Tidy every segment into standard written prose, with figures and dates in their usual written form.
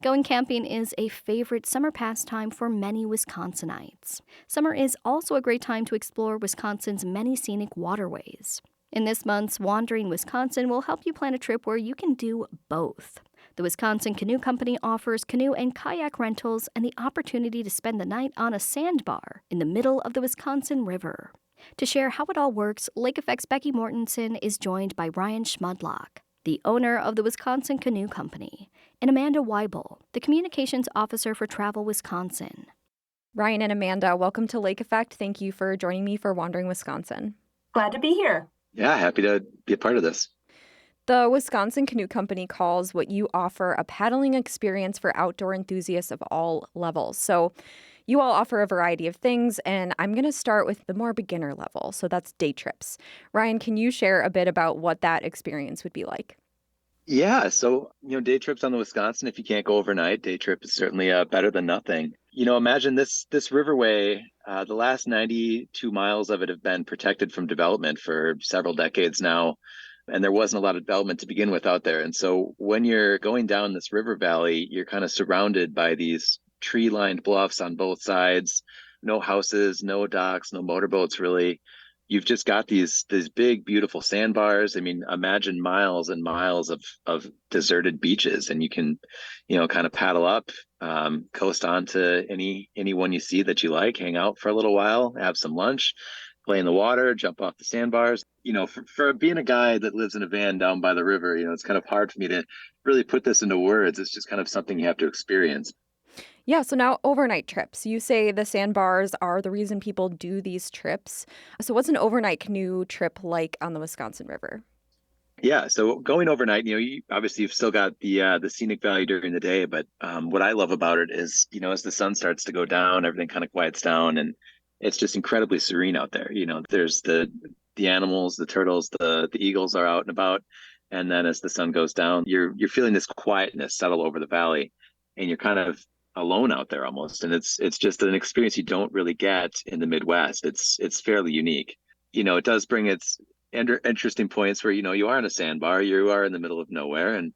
Going camping is a favorite summer pastime for many Wisconsinites. Summer is also a great time to explore Wisconsin's many scenic waterways. In this month's Wandering Wisconsin will help you plan a trip where you can do both. The Wisconsin Canoe Company offers canoe and kayak rentals and the opportunity to spend the night on a sandbar in the middle of the Wisconsin River. To share how it all works, Lake Effect's Becky Mortensen is joined by Ryan Schmudlock, the owner of the Wisconsin Canoe Company, and Amanda Weibel, the communications officer for Travel Wisconsin. Ryan and Amanda, welcome to Lake Effect. Thank you for joining me for Wandering Wisconsin. Glad to be here. Yeah, happy to be a part of this. The Wisconsin Canoe Company calls what you offer a paddling experience for outdoor enthusiasts of all levels. So you all offer a variety of things, and I'm going to start with the more beginner level. So that's day trips. Ryan, can you share a bit about what that experience would be like? Yeah, so day trips on the Wisconsin. If you can't go overnight, day trip is certainly better than nothing. Imagine this riverway. The last 92 miles of it have been protected from development for several decades now, and there wasn't a lot of development to begin with out there. And so when you're going down this river valley, you're kind of surrounded by these tree-lined bluffs on both sides. No houses, no docks, no motorboats really. You've just got these big, beautiful sandbars. I mean, imagine miles and miles of deserted beaches, and you can, kind of paddle up, coast onto anyone you see that you like, hang out for a little while, have some lunch, play in the water, jump off the sandbars. For being a guy that lives in a van down by the river, it's kind of hard for me to really put this into words. It's just kind of something you have to experience. Yeah, so now overnight trips. You say the sandbars are the reason people do these trips. So what's an overnight canoe trip like on the Wisconsin River? Yeah, so going overnight, obviously you've still got the scenic value during the day, but what I love about it is, as the sun starts to go down, everything kind of quiets down, and it's just incredibly serene out there. There's the animals, the turtles, the eagles are out and about, and then as the sun goes down, you're feeling this quietness settle over the valley, and you're kind of alone out there almost, and it's just an experience you don't really get in the Midwest. It's fairly unique. It does bring its interesting points where you are in a sandbar, you are in the middle of nowhere, and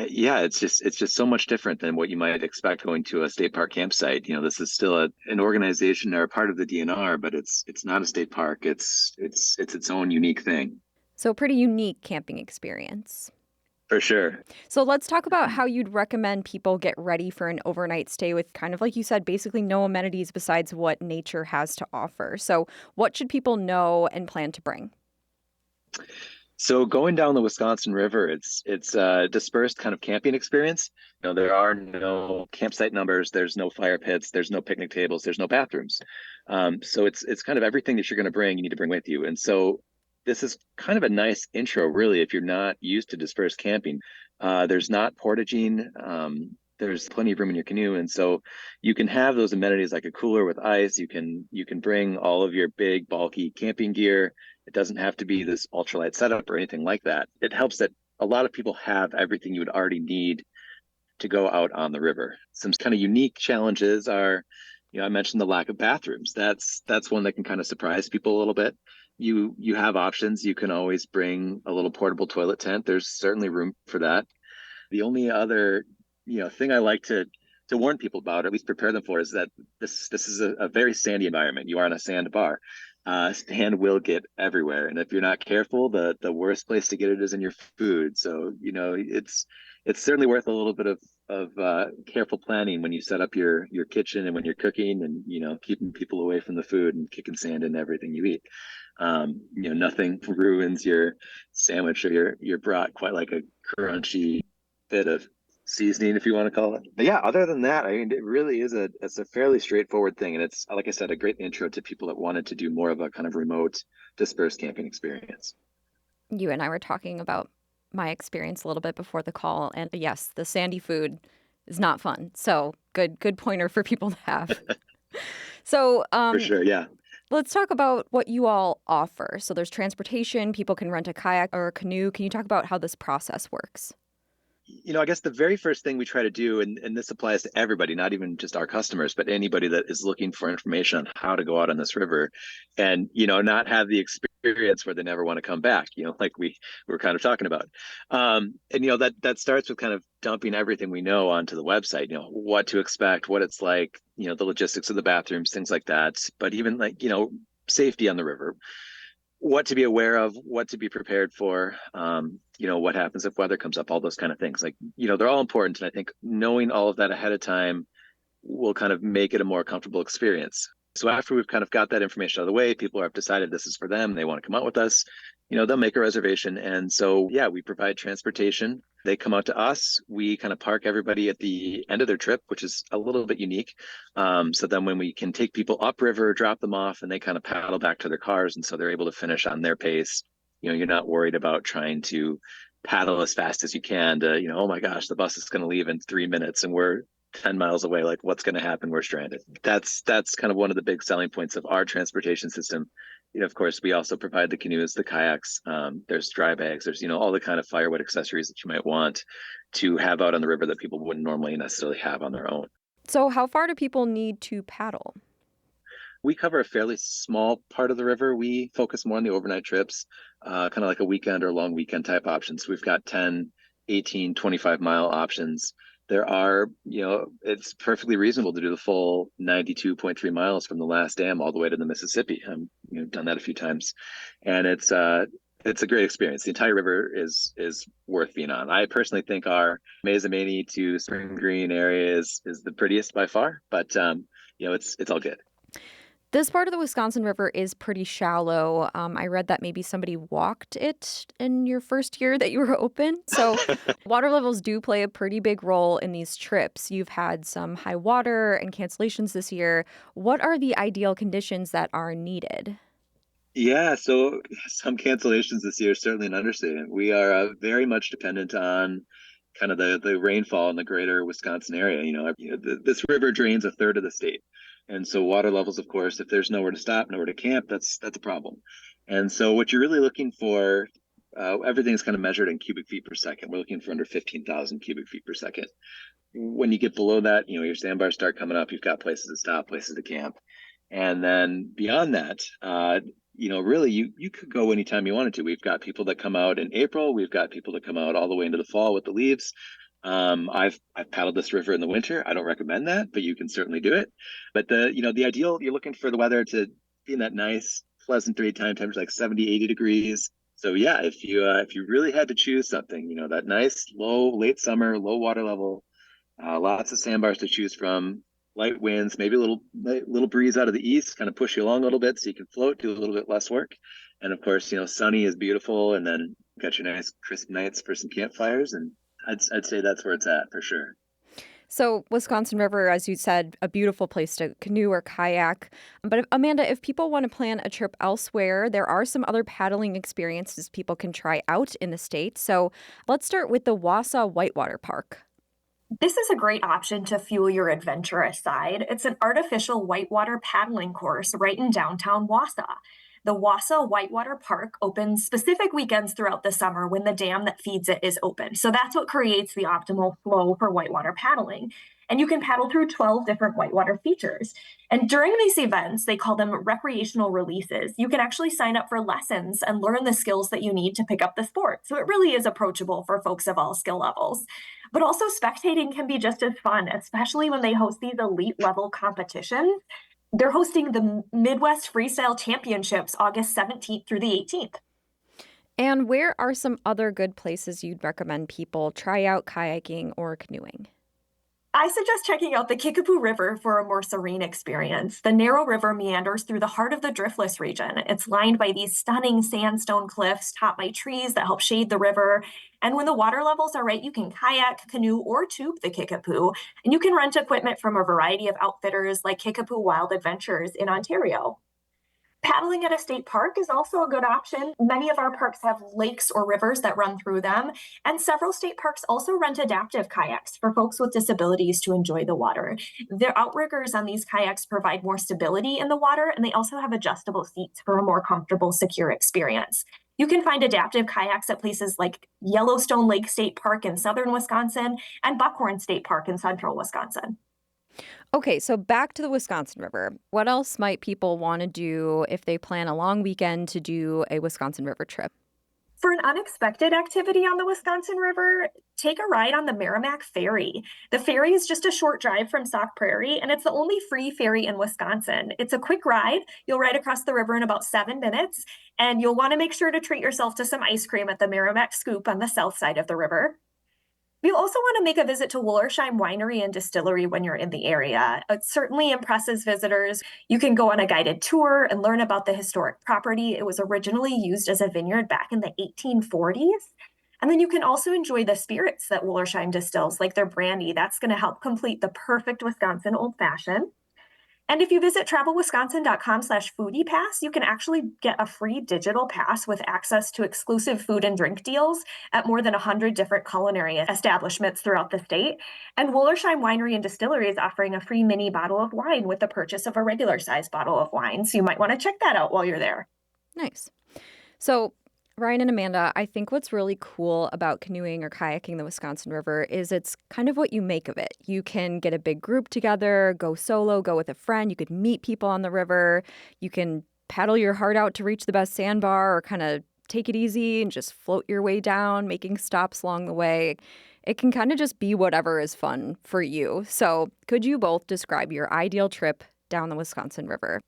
yeah, it's just so much different than what you might expect going to a state park campsite. This is still an organization or a part of the DNR, but it's not a state park. It's its own unique thing. So pretty unique camping experience. For sure. So let's talk about how you'd recommend people get ready for an overnight stay with, kind of like you said, basically no amenities besides what nature has to offer. So what should people know and plan to bring? So going down the Wisconsin River, it's a dispersed kind of camping experience. There are no campsite numbers, there's no fire pits, there's no picnic tables, there's no bathrooms. So it's kind of everything that you're going to bring, you need to bring with you. And so this is kind of a nice intro, really, if you're not used to dispersed camping. There's not portaging. There's plenty of room in your canoe, and so you can have those amenities like a cooler with ice. You can bring all of your big, bulky camping gear. It doesn't have to be this ultralight setup or anything like that. It helps that a lot of people have everything you would already need to go out on the river. Some kind of unique challenges are, I mentioned the lack of bathrooms. That's one that can kind of surprise people a little bit. You have options. You can always bring a little portable toilet tent. There's certainly room for that. The only other, thing I like to warn people about, or at least prepare them for, is that this is a very sandy environment. You are on a sandbar. Sand will get everywhere, and if you're not careful, the worst place to get it is in your food. So it's certainly worth a little bit of careful planning when you set up your kitchen and when you're cooking, and keeping people away from the food and kicking sand in everything you eat. Nothing ruins your sandwich or your brat quite like a crunchy bit of seasoning, if you want to call it. But yeah, other than that, I mean, it really is it's a fairly straightforward thing, and it's, like I said, a great intro to people that wanted to do more of a kind of remote, dispersed camping experience. You and I were talking about my experience a little bit before the call, and yes, the sandy food is not fun. So good pointer for people to have. So For sure, yeah. let's talk about what you all offer. So there's transportation. People can rent a kayak or a canoe. Can you talk about how this process works? I guess the very first thing we try to do, and this applies to everybody, not even just our customers, but anybody that is looking for information on how to go out on this river and, not have the experience where they never want to come back, like we were kind of talking about. And, that starts with kind of dumping everything we know onto the website, what to expect, what it's like, the logistics of the bathrooms, things like that. But even like, safety on the river, what to be aware of, what to be prepared for, what happens if weather comes up, all those kind of things. Like, they're all important. And I think knowing all of that ahead of time will kind of make it a more comfortable experience. So after we've kind of got that information out of the way, people have decided this is for them, they want to come out with us, they'll make a reservation. And so, yeah, we provide transportation. They come out to us. We kind of park everybody at the end of their trip, which is a little bit unique. So then when we can take people upriver, drop them off, and they kind of paddle back to their cars. And so they're able to finish on their pace. You're not worried about trying to paddle as fast as you can to, oh my gosh, the bus is going to leave in 3 minutes and we're 10 miles away. Like, what's going to happen? We're stranded. That's kind of one of the big selling points of our transportation system. Of course, we also provide the canoes, the kayaks. There's dry bags. There's, all the kind of firewood accessories that you might want to have out on the river that people wouldn't normally necessarily have on their own. So how far do people need to paddle? We cover a fairly small part of the river. We focus more on the overnight trips, kind of like a weekend or long weekend type options. We've got 10, 18, 25-mile options. There are, it's perfectly reasonable to do the full 92.3 miles from the last dam all the way to the Mississippi. Done that a few times, and it's a great experience. The entire river is worth being on. I personally think our Mesa Maney to Spring Green area is the prettiest by far, but it's all good. This part of the Wisconsin River is pretty shallow. I read that maybe somebody walked it in your first year that you were open. So water levels do play a pretty big role in these trips. You've had some high water and cancellations this year. What are the ideal conditions that are needed? Yeah, so some cancellations this year is certainly an understatement. We are very much dependent on kind of the rainfall in the greater Wisconsin area. This river drains a third of the state. And so water levels, of course, if there's nowhere to stop, nowhere to camp, that's a problem. And so what you're really looking for, everything's kind of measured in cubic feet per second. We're looking for under 15,000 cubic feet per second. When you get below that, your sandbars start coming up. You've got places to stop, places to camp. And then beyond that, really you could go anytime you wanted to. We've got people that come out in April. We've got people that come out all the way into the fall with the leaves. I've paddled this river in the winter. I don't recommend that, but you can certainly do it. But the ideal, you're looking for the weather to be in that nice, pleasant daytime temperature, like 70, 80 degrees. So yeah, if you really had to choose something, that nice late summer, low water level, lots of sandbars to choose from, light winds, maybe a little breeze out of the east, kind of push you along a little bit so you can float, do a little bit less work. And of course, sunny is beautiful, and then got your nice crisp nights for some campfires, and I'd say that's where it's at for sure. So Wisconsin River, as you said, a beautiful place to canoe or kayak. But Amanda, if people want to plan a trip elsewhere, there are some other paddling experiences people can try out in the state. So let's start with the Wausau Whitewater Park. This is a great option to fuel your adventurous side. It's an artificial whitewater paddling course right in downtown Wausau. The Wausau Whitewater Park opens specific weekends throughout the summer when the dam that feeds it is open. So that's what creates the optimal flow for whitewater paddling. And you can paddle through 12 different whitewater features. And during these events, they call them recreational releases. You can actually sign up for lessons and learn the skills that you need to pick up the sport. So it really is approachable for folks of all skill levels. But also spectating can be just as fun, especially when they host these elite level competitions. They're hosting the Midwest Freestyle Championships August 17th through the 18th. And where are some other good places you'd recommend people try out kayaking or canoeing? I suggest checking out the Kickapoo River for a more serene experience. The narrow river meanders through the heart of the driftless region. It's lined by these stunning sandstone cliffs topped by trees that help shade the river. And when the water levels are right, you can kayak, canoe, or tube the Kickapoo. And you can rent equipment from a variety of outfitters like Kickapoo Wild Adventures in Ontario. Paddling at a state park is also a good option. Many of our parks have lakes or rivers that run through them, and several state parks also rent adaptive kayaks for folks with disabilities to enjoy the water. The outriggers on these kayaks provide more stability in the water, and they also have adjustable seats for a more comfortable, secure experience. You can find adaptive kayaks at places like Yellowstone Lake State Park in southern Wisconsin and Buckhorn State Park in central Wisconsin. Okay, so back to the Wisconsin River. What else might people want to do if they plan a long weekend to do a Wisconsin River trip? For an unexpected activity on the Wisconsin River, take a ride on the Merrimack Ferry. The ferry is just a short drive from Sauk Prairie, and it's the only free ferry in Wisconsin. It's a quick ride. You'll ride across the river in about 7 minutes, and you'll want to make sure to treat yourself to some ice cream at the Merrimack Scoop on the south side of the river. You'll also want to make a visit to Wollersheim Winery and Distillery when you're in the area. It certainly impresses visitors. You can go on a guided tour and learn about the historic property. It was originally used as a vineyard back in the 1840s. And then you can also enjoy the spirits that Wollersheim distills, like their brandy. That's going to help complete the perfect Wisconsin old fashioned. And if you visit travelwisconsin.com/foodie pass, you can actually get a free digital pass with access to exclusive food and drink deals at more than 100 different culinary establishments throughout the state. And Wollersheim Winery and Distillery is offering a free mini bottle of wine with the purchase of a regular size bottle of wine. So you might want to check that out while you're there. Nice. So, Ryan and Amanda, I think what's really cool about canoeing or kayaking the Wisconsin River is it's kind of what you make of it. You can get a big group together, go solo, go with a friend. You could meet people on the river. You can paddle your heart out to reach the best sandbar or kind of take it easy and just float your way down, making stops along the way. It can kind of just be whatever is fun for you. So could you both describe your ideal trip down the Wisconsin River?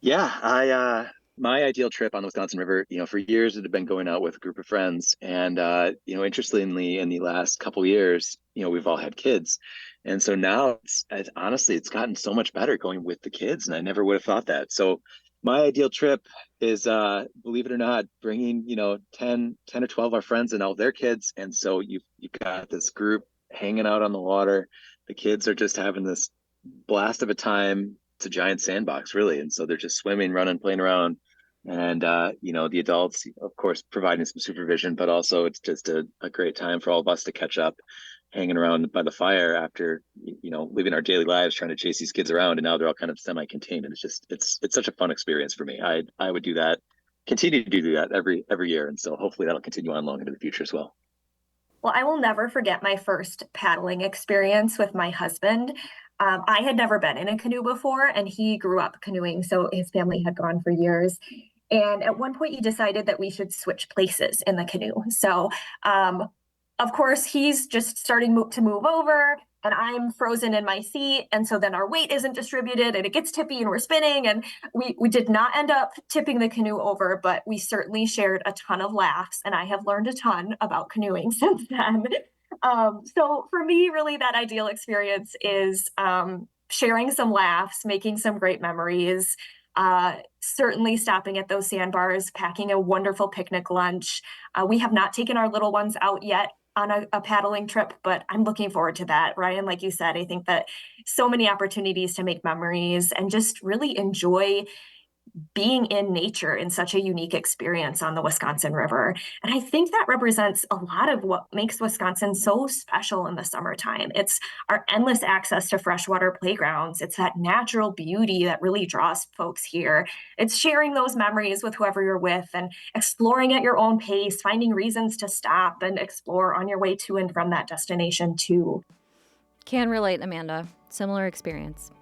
Yeah, my ideal trip on the Wisconsin River, for years it had been going out with a group of friends. And, interestingly, in the last couple of years, we've all had kids. And so now, honestly, it's gotten so much better going with the kids. And I never would have thought that. So my ideal trip is, believe it or not, bringing, 10 or 12 of our friends and all their kids. And so you've got this group hanging out on the water. The kids are just having this blast of a time. It's a giant sandbox, really. And so they're just swimming, running, playing around. And, the adults, of course, providing some supervision, but also it's just a great time for all of us to catch up, hanging around by the fire after, living our daily lives, trying to chase these kids around. And now they're all kind of semi-contained. And it's such a fun experience for me. I would do that, continue to do that every year. And so hopefully that'll continue on long into the future as well. Well, I will never forget my first paddling experience with my husband. I had never been in a canoe before, and he grew up canoeing, so his family had gone for years. And at one point, he decided that we should switch places in the canoe. So, of course, he's just starting to move over, and I'm frozen in my seat. And so then our weight isn't distributed, and it gets tippy, and we're spinning. And we did not end up tipping the canoe over, but we certainly shared a ton of laughs, and I have learned a ton about canoeing since then. So for me, really, that ideal experience is sharing some laughs, making some great memories, certainly stopping at those sandbars, packing a wonderful picnic lunch. We have not taken our little ones out yet on a paddling trip, but I'm looking forward to that. Ryan, like you said, I think that so many opportunities to make memories and just really enjoy being in nature in such a unique experience on the Wisconsin River. And I think that represents a lot of what makes Wisconsin so special in the summertime. It's our endless access to freshwater playgrounds. It's that natural beauty that really draws folks here. It's sharing those memories with whoever you're with and exploring at your own pace, finding reasons to stop and explore on your way to and from that destination too. Can relate, Amanda. Similar experience.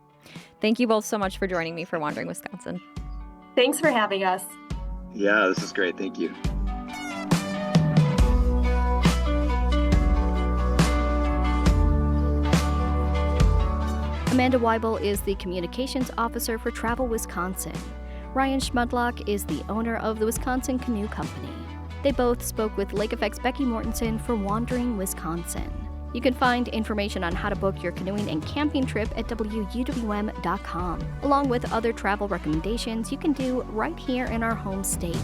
Thank you both so much for joining me for Wandering Wisconsin. Thanks for having us. Yeah, this is great. Thank you. Amanda Weibel is the Communications Officer for Travel Wisconsin. Ryan Schmudlock is the owner of the Wisconsin Canoe Company. They both spoke with Lake Effect's Becky Mortensen for Wandering Wisconsin. You can find information on how to book your canoeing and camping trip at wuwm.com, along with other travel recommendations you can do right here in our home state.